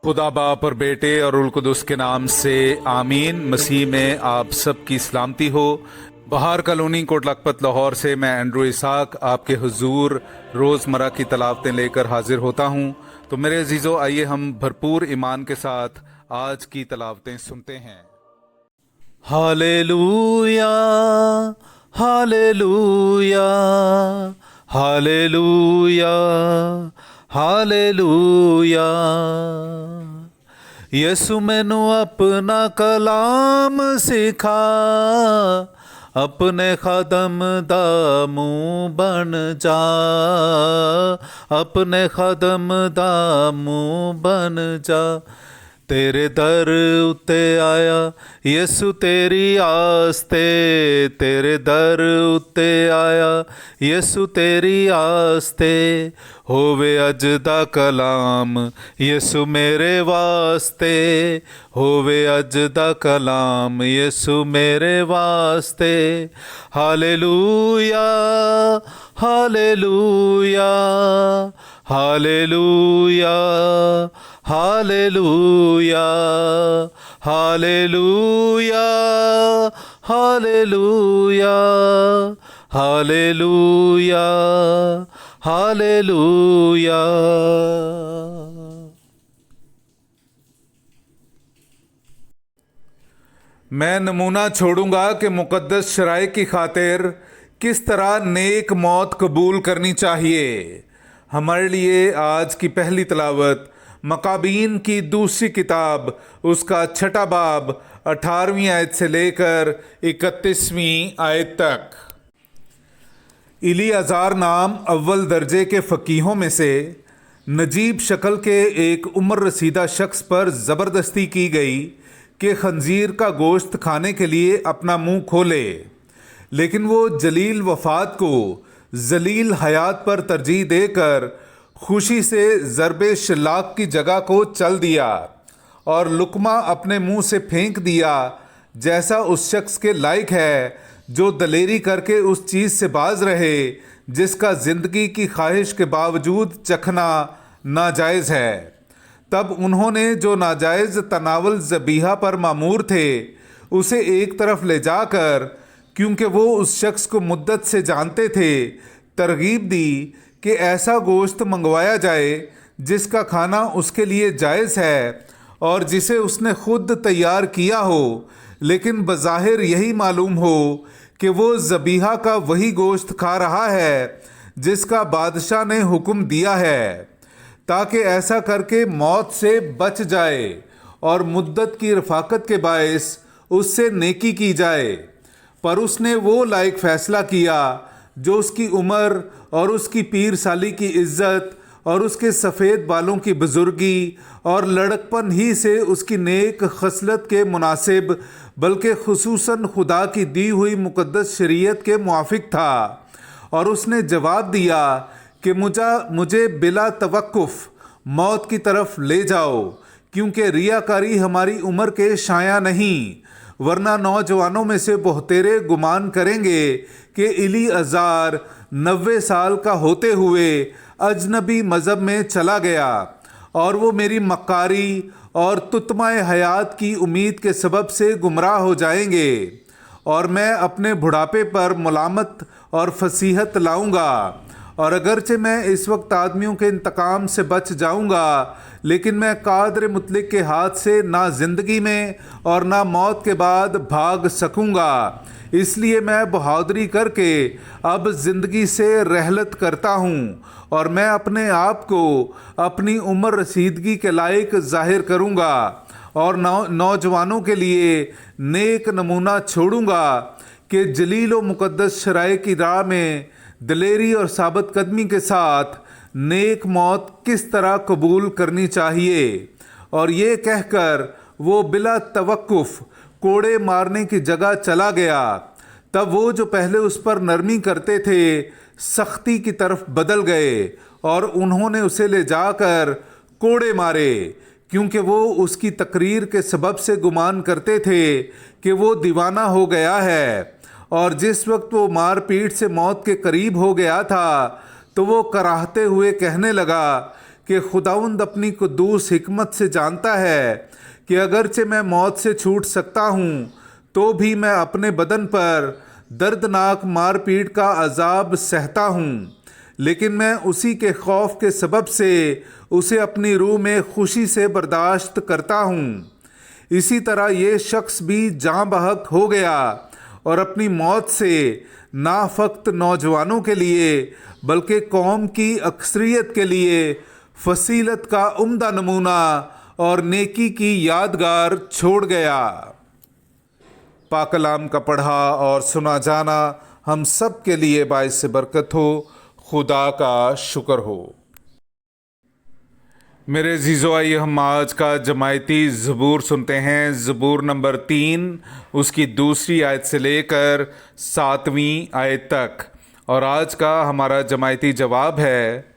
खुदा बाप और बेटे और उल कुदस के नाम से आमीन। मसीह में आप सबकी सलामती हो। बहार कॉलोनी कोट लखपत लाहौर से मैं एंड्रू इसाक आपके हुजूर रोज़मर्रा की तलावतें लेकर हाजिर होता हूँ। तो मेरे अजीज़ों, आइए हम भरपूर ईमान के साथ आज की तलावतें सुनते हैं। Hallelujah, hallelujah, hallelujah, hallelujah. यसु मैनू अपना कलाम सिखा, अपने खादम दा मुंह बन जा, अपने खादम दा मुंह बन जा। तेरे दर उत्ते आया यसु तेरी आस्ते, तेरे दर उत्ते आया यसु तेरी आस्ते। होवे अज दा कलाम यसु मेरे वास्ते, होवे अज दा कलाम यसु मेरे वास्ते। Hallelujah, hallelujah, hallelujah, hallelujah, hallelujah, hallelujah, hallelujah, hallelujah. मैं नमूना छोड़ूंगा कि मुक़द्दस शराय की खातिर किस तरह नेक मौत कबूल करनी चाहिए। हमारे लिए आज की पहली तलावत मकाबीन की दूसरी किताब, उसका छठा बाब 18वीं आयत से लेकर 31वीं आयत तक। इलीअज़ार नाम अव्वल दर्जे के फ़कीहों में से नजीब शक्ल के एक उम्र रसीदा शख्स पर ज़बरदस्ती की गई कि खंजीर का गोश्त खाने के लिए अपना मुंह खोले, लेकिन वो जलील वफ़ात को जलील हयात पर तरजीह देकर खुशी से ज़रबे शलाक की जगह को चल दिया और लुकमा अपने मुंह से फेंक दिया, जैसा उस शख्स के लायक है जो दलेरी करके उस चीज़ से बाज रहे जिसका ज़िंदगी की ख्वाहिश के बावजूद चखना नाजायज़ है। तब उन्होंने जो नाजायज़ तनावल ज़बीहा पर मामूर थे उसे एक तरफ ले जाकर, क्योंकि वो उस शख्स को मुद्दत से जानते थे, तरगीब दी कि ऐसा गोश्त मंगवाया जाए जिसका खाना उसके लिए जायज़ है और जिसे उसने खुद तैयार किया हो, लेकिन बज़ाहिर यही मालूम हो कि वो ज़बीहा का वही गोश्त खा रहा है जिसका बादशाह ने हुक्म दिया है, ताकि ऐसा करके मौत से बच जाए और मुद्दत की रफ़ाकत के बायस उससे नेकी की जाए। पर उसने वो लायक फ़ैसला किया जो उसकी उम्र और उसकी पीर साली की इज़्ज़त और उसके सफ़ेद बालों की बुज़ुर्गी और लड़कपन ही से उसकी नेक खसलत के मुनासिब, बल्कि खुसूसन खुदा की दी हुई मुक़द्दस शरीयत के मुआफ़िक था। और उसने जवाब दिया कि मुझे बिला तवक्कुफ़ मौत की तरफ ले जाओ, क्योंकि रियाकारी हमारी उम्र के शाया नहीं, वरना नौजवानों में से बहुतेरे गुमान करेंगे कि इलीअज़ार 90 साल का होते हुए अजनबी मज़हब में चला गया और वो मेरी मक्कारी और तुतमाए हयात की उम्मीद के सबब से गुमराह हो जाएंगे, और मैं अपने बुढ़ापे पर मुलामत और फसीहत लाऊंगा। और अगरचे मैं इस वक्त आदमियों के इंतकाम से बच जाऊंगा, लेकिन मैं कादर मुतलिक के हाथ से ना ज़िंदगी में और ना मौत के बाद भाग सकूंगा। इसलिए मैं बहादुरी करके अब ज़िंदगी से रहलत करता हूँ और मैं अपने आप को अपनी उम्र रसीदगी के लायक ज़ाहिर करूँगा और नौजवानों के लिए नेक नमूना छोड़ूंगा कि जलील व मुक़द्दस शराय की राह में दलेरी और साबित कदमी के साथ नेक मौत किस तरह कबूल करनी चाहिए। और ये कहकर वो बिला तवक्कुफ़ कोड़े मारने की जगह चला गया। तब वो जो पहले उस पर नरमी करते थे सख्ती की तरफ बदल गए और उन्होंने उसे ले जाकर कोड़े मारे, क्योंकि वो उसकी तकरीर के सबब से गुमान करते थे कि वो दीवाना हो गया है। और जिस वक्त वो मार पीट से मौत के करीब हो गया था तो वो कराहते हुए कहने लगा کہ खुदावंद अपनी कुद्दूस हिकमत से जानता है कि अगरचे मैं मौत से छूट सकता हूँ तो भी मैं अपने बदन पर दर्दनाक मारपीट का अजाब सहता हूँ, लेकिन मैं उसी के खौफ के सबब से उसे अपनी रूह में खुशी से बर्दाश्त करता हूँ। इसी तरह ये शख्स भी जाँ बहक हो गया और अपनी मौत से ना फ़क्त नौजवानों के लिए बल्कि कौम की अक्सरियत के लिए फसीलत का उम्दा नमूना और नेकी की यादगार छोड़ गया। पाक कलाम का पढ़ा और सुना जाना हम सब के लिए बाइस बरकत हो। खुदा का शुक्र हो। मेरे अज़ीज़ो, आइए हम आज का जमायती ज़बूर सुनते हैं। ज़बूर नंबर 3 उसकी दूसरी आयत से लेकर 7वीं आयत तक। और आज का हमारा जमायती जवाब है,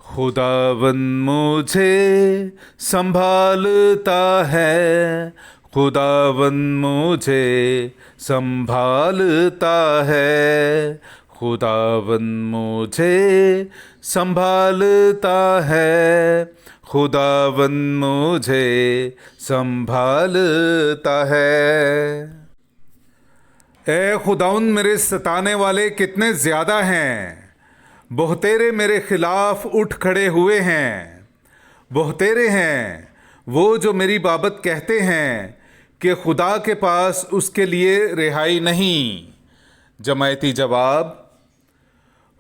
खुदावंद मुझे संभालता है, खुदावंद मुझे संभालता है, खुदावंद मुझे संभालता है, खुदावंद मुझे संभालता है। ए खुदावंद, मेरे सताने वाले कितने ज़्यादा हैं, बहुतेरे मेरे खिलाफ उठ खड़े हुए हैं। बहुतेरे हैं वो जो मेरी बाबत कहते हैं कि खुदा के पास उसके लिए रिहाई नहीं। जमायती जवाब,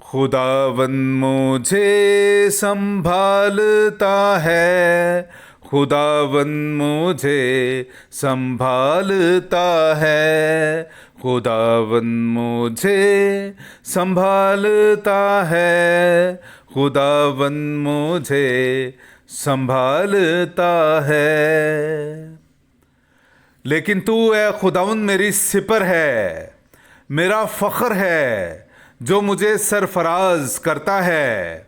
खुदावंद मुझे संभालता है, खुदावंद मुझे संभालता है, खुदावंद मुझे संभालता है, खुदावंद मुझे संभालता है। लेकिन तू ए खुदावंद मेरी सिपर है, मेरा फ़ख्र है जो मुझे सरफराज करता है।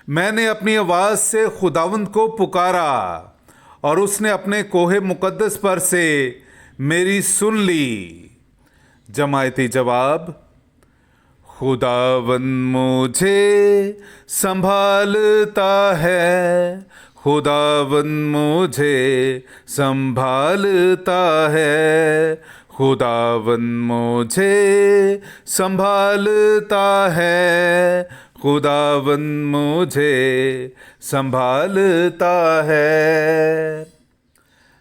मैंने अपनी आवाज़ से खुदावंद को पुकारा और उसने अपने कोहे मुक़द्दस पर से मेरी सुन ली। जमायती जवाब, खुदावंद मुझे संभालता है, खुदावंद मुझे संभालता है, खुदावंद मुझे संभालता है, खुदावंद मुझे संभालता है।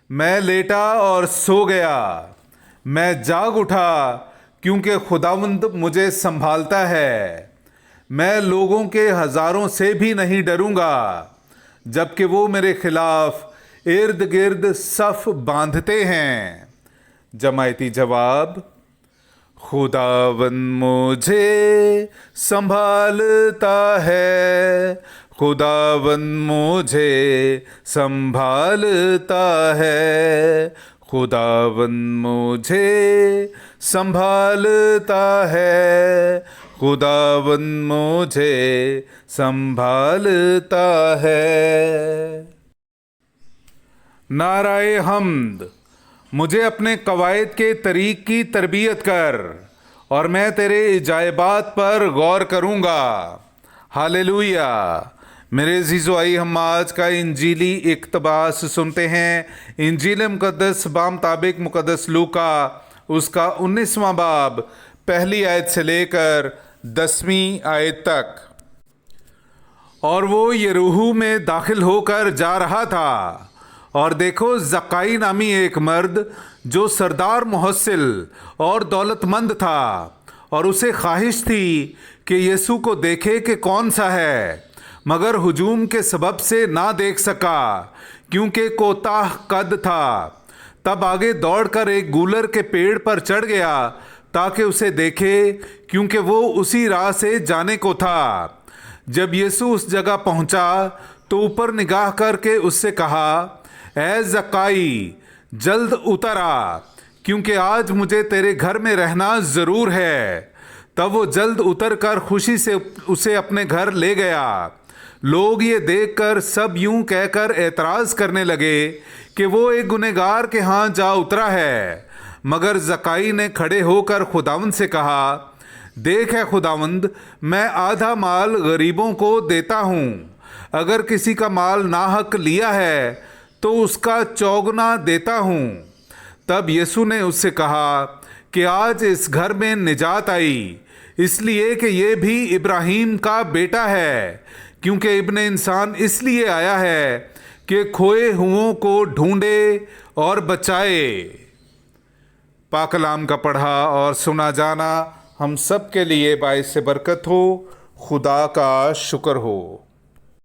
मैं लेटा और सो गया, मैं जाग उठा क्योंकि खुदावंद मुझे संभालता है। मैं लोगों के हज़ारों से भी नहीं डरूंगा, जबकि वो मेरे खिलाफ इर्द गिर्द सफ़ बांधते हैं। जमायती जवाब, खुदावंद मुझे संभालता है, खुदावंद मुझे संभालता है, खुदावंद मुझे संभालता है, खुदावंद मुझे संभालता है। नाराए हम्द, मुझे अपने कवायद के तरीक़ की तरबियत कर और मैं तेरे इजायबात पर गौर करूँगा। हालेलुया। मेरे अज़ीज़ो, आइए हम आज का इंजीली इक़्तिबास सुनते हैं। इंजील मुक़द्दस बामुताबिक मुक़द्दस लूका उसका 19वां बाब पहली आयत से लेकर 10वीं आयत तक। और वो यरूहू में दाखिल होकर जा रहा था और देखो, ज़क्काई नामी एक मर्द जो सरदार मुहस्सिल और दौलतमंद था और उसे ख्वाहिश थी कि यीशु को देखे कि कौन सा है, मगर हुजूम के सबब से ना देख सका क्योंकि कोताह कद था। तब आगे दौड़कर एक गूलर के पेड़ पर चढ़ गया ताकि उसे देखे, क्योंकि वो उसी राह से जाने को था। जब यीशु उस जगह पहुंचा तो ऊपर निगाह करके उससे कहा, ऐ ज़क्काई, जल्द उतर आ, क्योंकि आज मुझे तेरे घर में रहना ज़रूर है। तब वो जल्द उतर कर खुशी से उसे अपने घर ले गया। लोग ये देखकर सब यूं कहकर एतराज़ करने लगे कि वो एक गुनहगार के यहाँ जा उतरा है। मगर ज़क्काई ने खड़े होकर खुदावंद से कहा, देख है खुदावंद, मैं आधा माल गरीबों को देता हूँ। अगर किसी का माल नाहक लिया है तो उसका चौगुना देता हूँ। तब यीशु ने उससे कहा कि आज इस घर में निजात आई, इसलिए कि ये भी इब्राहिम का बेटा है, क्योंकि इब्ने इंसान इसलिए आया है कि खोए हुओं को ढूंढे और बचाए। पाक कलाम का पढ़ा और सुना जाना हम सब के लिए बाइस बरकत हो। खुदा का शुक्र हो।